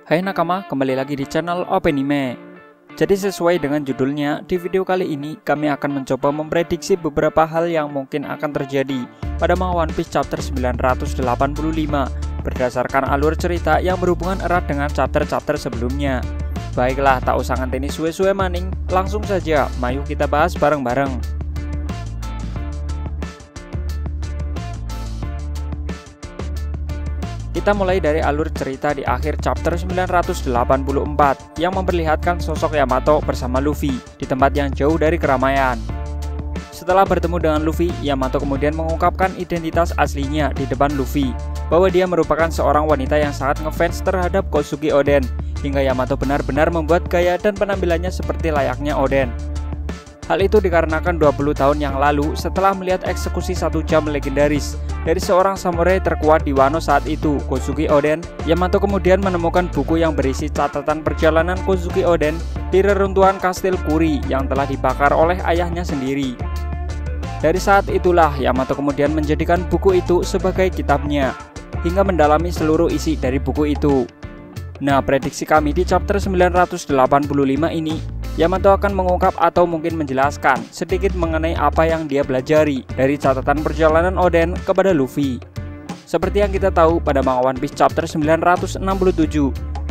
Hai nakama, kembali lagi di channel Openime. Jadi sesuai dengan judulnya, di video kali ini kami akan mencoba memprediksi beberapa hal yang mungkin akan terjadi pada manga One Piece chapter 985 berdasarkan alur cerita yang berhubungan erat dengan chapter-chapter sebelumnya. Baiklah, tak usah nganteni suwe-suwe maning, langsung saja, mari kita bahas bareng-bareng. Kita mulai dari alur cerita di akhir chapter 984 yang memperlihatkan sosok Yamato bersama Luffy di tempat yang jauh dari keramaian. Setelah bertemu dengan Luffy, Yamato kemudian mengungkapkan identitas aslinya di depan Luffy, bahwa dia merupakan seorang wanita yang sangat ngefans terhadap Kozuki Oden, hingga Yamato benar-benar membuat gaya dan penampilannya seperti layaknya Oden. Hal itu dikarenakan 20 tahun yang lalu setelah melihat eksekusi 1 jam legendaris dari seorang samurai terkuat di Wano saat itu, Kozuki Oden, Yamato kemudian menemukan buku yang berisi catatan perjalanan Kozuki Oden di reruntuhan kastil Kuri yang telah dibakar oleh ayahnya sendiri. Dari saat itulah Yamato kemudian menjadikan buku itu sebagai kitabnya, hingga mendalami seluruh isi dari buku itu. Nah, prediksi kami di chapter 985 ini, Yamato akan mengungkap atau mungkin menjelaskan sedikit mengenai apa yang dia pelajari dari catatan perjalanan Oden kepada Luffy. Seperti yang kita tahu pada manga One Piece chapter 967,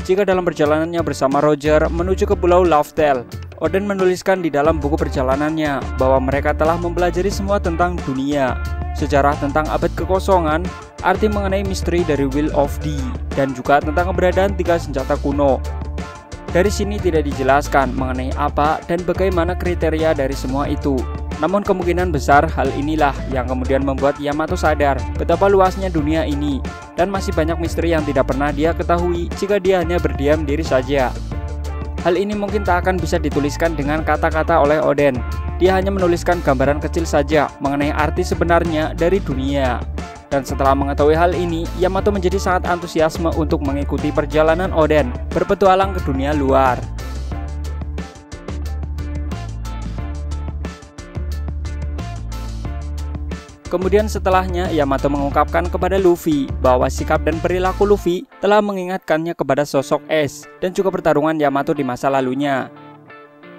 jika dalam perjalanannya bersama Roger menuju ke Pulau Love-Tale, Oden menuliskan di dalam buku perjalanannya bahwa mereka telah mempelajari semua tentang dunia, sejarah tentang abad kekosongan, arti mengenai misteri dari Will of D, dan juga tentang keberadaan 3 senjata kuno. Dari sini tidak dijelaskan mengenai apa dan bagaimana kriteria dari semua itu. Namun kemungkinan besar hal inilah yang kemudian membuat Yamato sadar betapa luasnya dunia ini, dan masih banyak misteri yang tidak pernah dia ketahui jika dia hanya berdiam diri saja. Hal ini mungkin tak akan bisa dituliskan dengan kata-kata oleh Oden. Dia hanya menuliskan gambaran kecil saja mengenai arti sebenarnya dari dunia. Dan setelah mengetahui hal ini, Yamato menjadi sangat antusiasme untuk mengikuti perjalanan Oden berpetualang ke dunia luar. Kemudian setelahnya, Yamato mengungkapkan kepada Luffy bahwa sikap dan perilaku Luffy telah mengingatkannya kepada sosok Ace dan juga pertarungan Yamato di masa lalunya.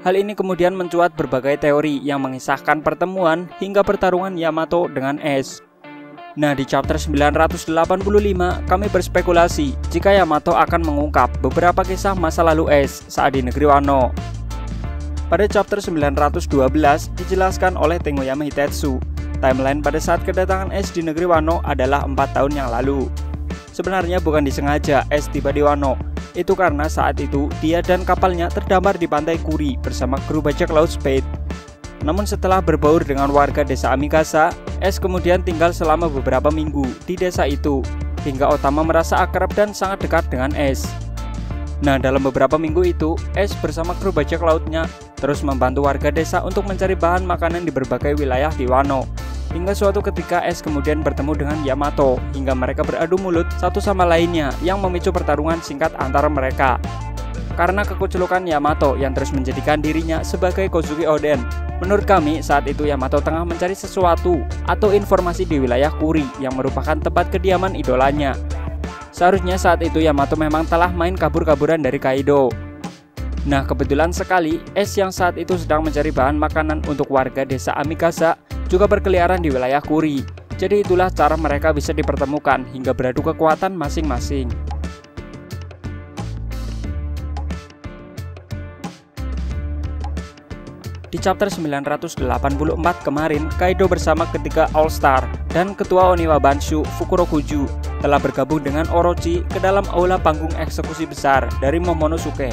Hal ini kemudian mencuat berbagai teori yang mengisahkan pertemuan hingga pertarungan Yamato dengan Ace. Nah, di chapter 985 kami berspekulasi jika Yamato akan mengungkap beberapa kisah masa lalu Ace saat di negeri Wano. Pada chapter 912 dijelaskan oleh Tengoyama Hitetsu, timeline pada saat kedatangan Ace di negeri Wano adalah 4 tahun yang lalu. Sebenarnya bukan disengaja Ace tiba di Wano, itu karena saat itu dia dan kapalnya terdampar di pantai Kuri bersama kru bajak laut Spade. Namun setelah berbaur dengan warga desa Amikasa, Ace kemudian tinggal selama beberapa minggu di desa itu, hingga Otama merasa akrab dan sangat dekat dengan Ace. Nah, dalam beberapa minggu itu, Ace bersama kru bajak lautnya terus membantu warga desa untuk mencari bahan makanan di berbagai wilayah di Wano. Hingga suatu ketika Ace kemudian bertemu dengan Yamato, hingga mereka beradu mulut satu sama lainnya yang memicu pertarungan singkat antara mereka. Karena kekuculukan Yamato yang terus menjadikan dirinya sebagai Kozuki Oden, menurut kami saat itu Yamato tengah mencari sesuatu atau informasi di wilayah Kuri yang merupakan tempat kediaman idolanya. Seharusnya saat itu Yamato memang telah main kabur-kaburan dari Kaido. Nah, kebetulan sekali Ace yang saat itu sedang mencari bahan makanan untuk warga desa Amikasa juga berkeliaran di wilayah Kuri. Jadi itulah cara mereka bisa dipertemukan hingga beradu kekuatan masing-masing. Di chapter 984 kemarin, Kaido bersama ketiga All-Star dan ketua Oniwa Banshu, Fukurokuju, telah bergabung dengan Orochi ke dalam aula panggung eksekusi besar dari Momonosuke.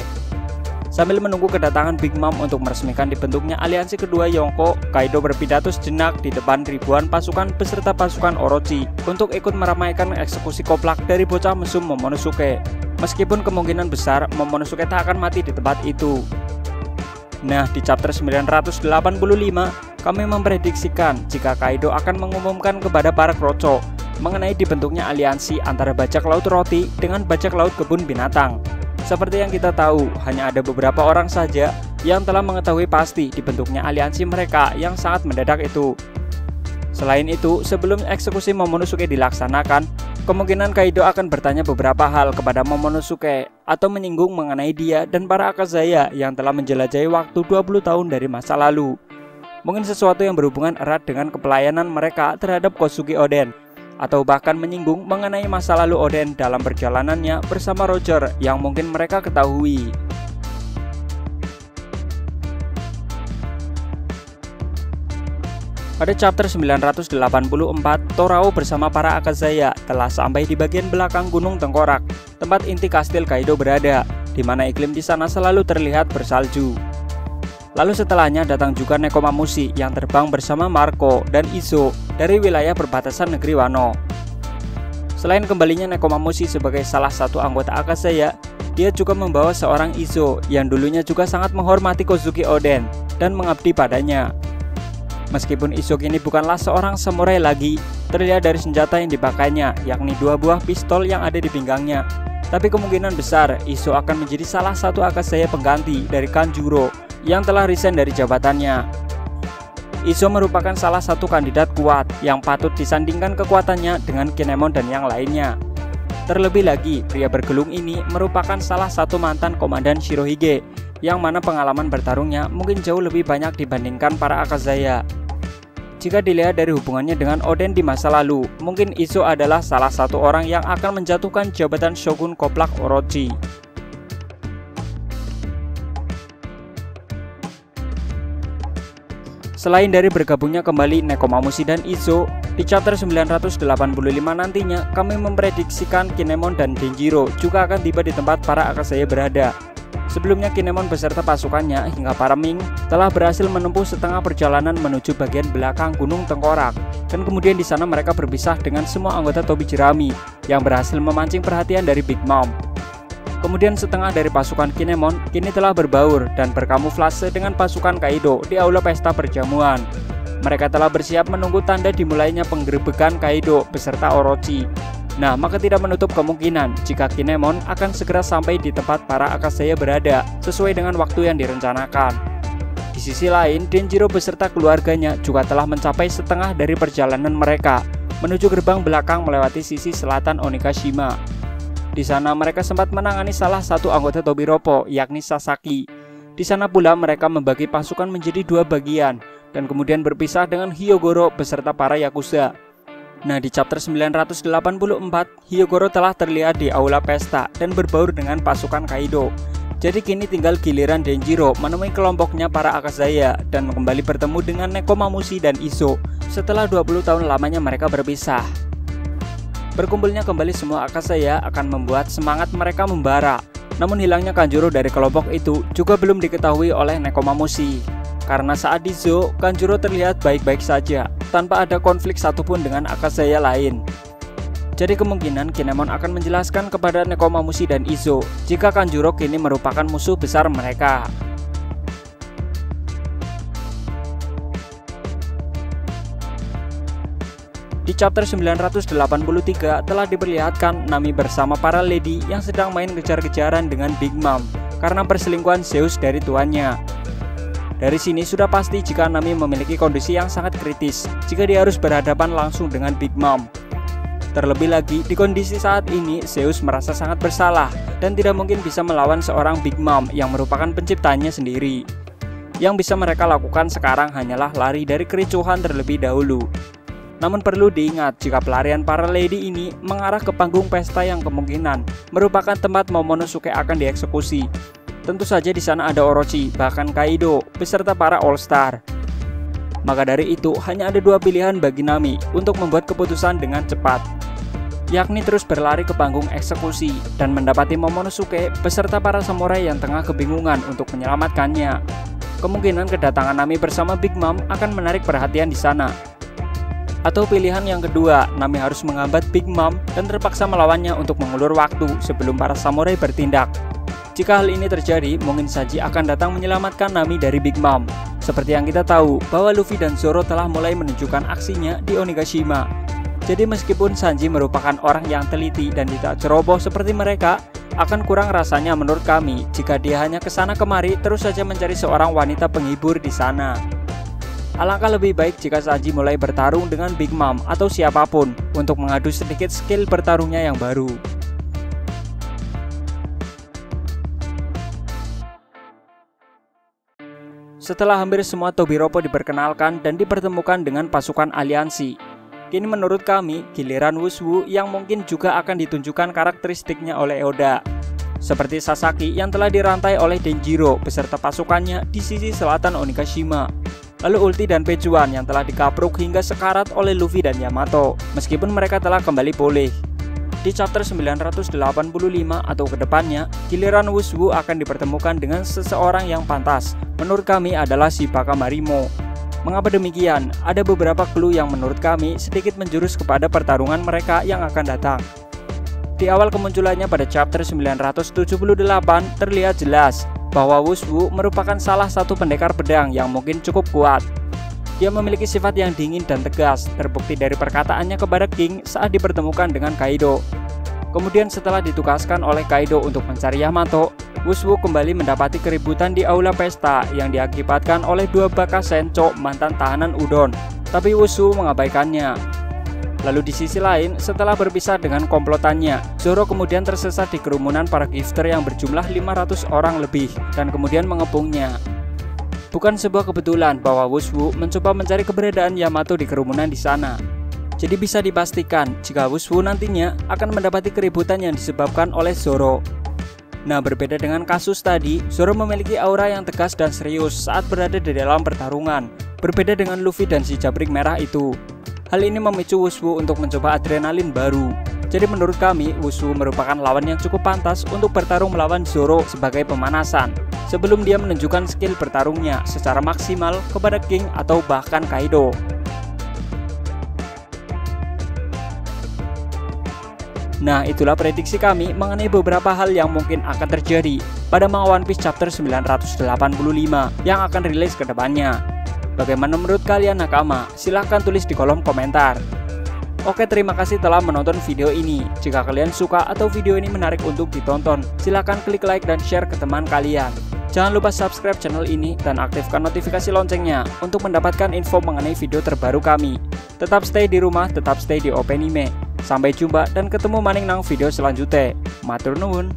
Sambil menunggu kedatangan Big Mom untuk meresmikan dibentuknya aliansi kedua Yonko, Kaido berpidato sejenak di depan ribuan pasukan beserta pasukan Orochi untuk ikut meramaikan eksekusi koplak dari bocah mesum Momonosuke. Meskipun kemungkinan besar Momonosuke tak akan mati di tempat itu. Nah, di chapter 985 kami memprediksikan jika Kaido akan mengumumkan kepada para kroco mengenai dibentuknya aliansi antara bajak laut roti dengan bajak laut kebun binatang. Seperti yang kita tahu, hanya ada beberapa orang saja yang telah mengetahui pasti dibentuknya aliansi mereka yang sangat mendadak itu. Selain itu, sebelum eksekusi Momonosuke dilaksanakan, kemungkinan Kaido akan bertanya beberapa hal kepada Momonosuke atau menyinggung mengenai dia dan para Akazaya yang telah menjelajahi waktu 20 tahun dari masa lalu. Mungkin sesuatu yang berhubungan erat dengan kepelayanan mereka terhadap Kozuki Oden, atau bahkan menyinggung mengenai masa lalu Oden dalam perjalanannya bersama Roger yang mungkin mereka ketahui. Pada chapter 984, Torao bersama para Akazaya telah sampai di bagian belakang Gunung Tengkorak, tempat inti kastil Kaido berada, di mana iklim di sana selalu terlihat bersalju. Lalu setelahnya datang juga Nekomamushi yang terbang bersama Marco dan Izo dari wilayah perbatasan negeri Wano. Selain kembalinya Nekomamushi sebagai salah satu anggota Akazaya, dia juga membawa seorang Izo yang dulunya juga sangat menghormati Kozuki Oden dan mengabdi padanya. Meskipun Izo kini bukanlah seorang samurai lagi, terlihat dari senjata yang dipakainya, yakni 2 buah pistol yang ada di pinggangnya. Tapi kemungkinan besar Izo akan menjadi salah satu Akazaya pengganti dari Kanjuro yang telah resign dari jabatannya. Izo merupakan salah satu kandidat kuat yang patut disandingkan kekuatannya dengan Kinemon dan yang lainnya. Terlebih lagi, pria bergelung ini merupakan salah satu mantan komandan Shirohige, yang mana pengalaman bertarungnya mungkin jauh lebih banyak dibandingkan para Akazaya. Jika dilihat dari hubungannya dengan Oden di masa lalu, mungkin Izo adalah salah satu orang yang akan menjatuhkan jabatan Shogun Koplak Orochi. Selain dari bergabungnya kembali Nekomamushi dan Izo, di chapter 985 nantinya kami memprediksikan Kinemon dan Denjiro juga akan tiba di tempat para Akazaya berada. Sebelumnya Kinemon beserta pasukannya hingga para Ming telah berhasil menempuh setengah perjalanan menuju bagian belakang Gunung Tengkorak, dan kemudian di sana mereka berpisah dengan semua anggota Tobi Jerami yang berhasil memancing perhatian dari Big Mom. Kemudian setengah dari pasukan Kinemon kini telah berbaur dan berkamuflase dengan pasukan Kaido di aula pesta perjamuan. Mereka telah bersiap menunggu tanda dimulainya penggerebekan Kaido beserta Orochi. Nah, maka tidak menutup kemungkinan jika Kinemon akan segera sampai di tempat para Akazaya berada sesuai dengan waktu yang direncanakan. Di sisi lain, Denjiro beserta keluarganya juga telah mencapai setengah dari perjalanan mereka menuju gerbang belakang melewati sisi selatan Onigashima. Di sana mereka sempat menangani salah satu anggota Tobiropo, yakni Sasaki. Di sana pula mereka membagi pasukan menjadi 2 bagian dan kemudian berpisah dengan Hyogoro beserta para Yakuza. Nah, di chapter 984, Hyogoro telah terlihat di aula pesta dan berbaur dengan pasukan Kaido. Jadi kini tinggal giliran Denjiro menemui kelompoknya para Akazaya dan kembali bertemu dengan Nekomamushi dan Izo setelah 20 tahun lamanya mereka berpisah. Berkumpulnya kembali semua Akazaya akan membuat semangat mereka membara. Namun hilangnya Kanjuro dari kelompok itu juga belum diketahui oleh Nekomamushi. Karena saat di Zoo, Kanjuro terlihat baik-baik saja, tanpa ada konflik satupun dengan Akazaya lain. Jadi kemungkinan Kinemon akan menjelaskan kepada Nekomamushi dan Izo jika Kanjuro kini merupakan musuh besar mereka. Di chapter 983 telah diperlihatkan Nami bersama para lady yang sedang main kejar-kejaran dengan Big Mom karena perselingkuhan Zeus dari tuannya. Dari sini sudah pasti jika Nami memiliki kondisi yang sangat kritis jika dia harus berhadapan langsung dengan Big Mom. Terlebih lagi, di kondisi saat ini Zeus merasa sangat bersalah dan tidak mungkin bisa melawan seorang Big Mom yang merupakan penciptanya sendiri. Yang bisa mereka lakukan sekarang hanyalah lari dari kericuhan terlebih dahulu. Namun perlu diingat jika pelarian para lady ini mengarah ke panggung pesta yang kemungkinan merupakan tempat Momonosuke akan dieksekusi. Tentu saja di sana ada Orochi, bahkan Kaido, beserta para All-Star. Maka dari itu, hanya ada 2 pilihan bagi Nami untuk membuat keputusan dengan cepat, yakni terus berlari ke panggung eksekusi dan mendapati Momonosuke beserta para samurai yang tengah kebingungan untuk menyelamatkannya. Kemungkinan kedatangan Nami bersama Big Mom akan menarik perhatian di sana. Atau pilihan yang kedua, Nami harus menghambat Big Mom dan terpaksa melawannya untuk mengulur waktu sebelum para samurai bertindak. Jika hal ini terjadi, mungkin Sanji akan datang menyelamatkan Nami dari Big Mom. Seperti yang kita tahu, bahwa Luffy dan Zoro telah mulai menunjukkan aksinya di Onigashima. Jadi meskipun Sanji merupakan orang yang teliti dan tidak ceroboh seperti mereka, akan kurang rasanya menurut kami jika dia hanya kesana kemari terus saja mencari seorang wanita penghibur di sana. Alangkah lebih baik jika Sanji mulai bertarung dengan Big Mom atau siapapun untuk mengadu sedikit skill bertarungnya yang baru. Setelah hampir semua Tobiropo diperkenalkan dan dipertemukan dengan pasukan aliansi, kini menurut kami giliran Wushu yang mungkin juga akan ditunjukkan karakteristiknya oleh Oda. Seperti Sasaki yang telah dirantai oleh Denjiro beserta pasukannya di sisi selatan Onigashima. Lalu Ulti dan Pejuan yang telah dikapruk hingga sekarat oleh Luffy dan Yamato, meskipun mereka telah kembali pulih. Di chapter 985 atau kedepannya, giliran Wushu akan dipertemukan dengan seseorang yang pantas. Menurut kami adalah si Baka Marimo. Mengapa demikian? Ada beberapa clue yang menurut kami sedikit menjurus kepada pertarungan mereka yang akan datang. Di awal kemunculannya pada chapter 978 terlihat jelas bahwa Wushu merupakan salah satu pendekar pedang yang mungkin cukup kuat. Dia memiliki sifat yang dingin dan tegas, terbukti dari perkataannya kepada King saat dipertemukan dengan Kaido. Kemudian setelah ditugaskan oleh Kaido untuk mencari Yamato, Wushu kembali mendapati keributan di aula pesta yang diakibatkan oleh dua Baka Sencho mantan tahanan Udon, tapi Wushu mengabaikannya. Lalu di sisi lain, setelah berpisah dengan komplotannya, Zoro kemudian tersesat di kerumunan para gifter yang berjumlah 500 orang lebih dan kemudian mengepungnya. Bukan sebuah kebetulan bahwa Wushu mencoba mencari keberadaan Yamato di kerumunan di sana. Jadi bisa dipastikan jika Wushu nantinya akan mendapati keributan yang disebabkan oleh Zoro. Nah, berbeda dengan kasus tadi, Zoro memiliki aura yang tegas dan serius saat berada di dalam pertarungan. Berbeda dengan Luffy dan si Jabrik Merah itu. Hal ini memicu Wushu untuk mencoba adrenalin baru. Jadi menurut kami, Wushu merupakan lawan yang cukup pantas untuk bertarung melawan Zoro sebagai pemanasan, sebelum dia menunjukkan skill bertarungnya secara maksimal kepada King atau bahkan Kaido. Nah, itulah prediksi kami mengenai beberapa hal yang mungkin akan terjadi pada manga One Piece chapter 985 yang akan rilis ke depannya. Bagaimana menurut kalian nakama? Silahkan tulis di kolom komentar. Oke, terima kasih telah menonton video ini. Jika kalian suka atau video ini menarik untuk ditonton, silahkan klik like dan share ke teman kalian. Jangan lupa subscribe channel ini dan aktifkan notifikasi loncengnya untuk mendapatkan info mengenai video terbaru kami. Tetap stay di rumah, tetap stay di Openime. Sampai jumpa dan ketemu maning nang video selanjutnya. Matur nuwun.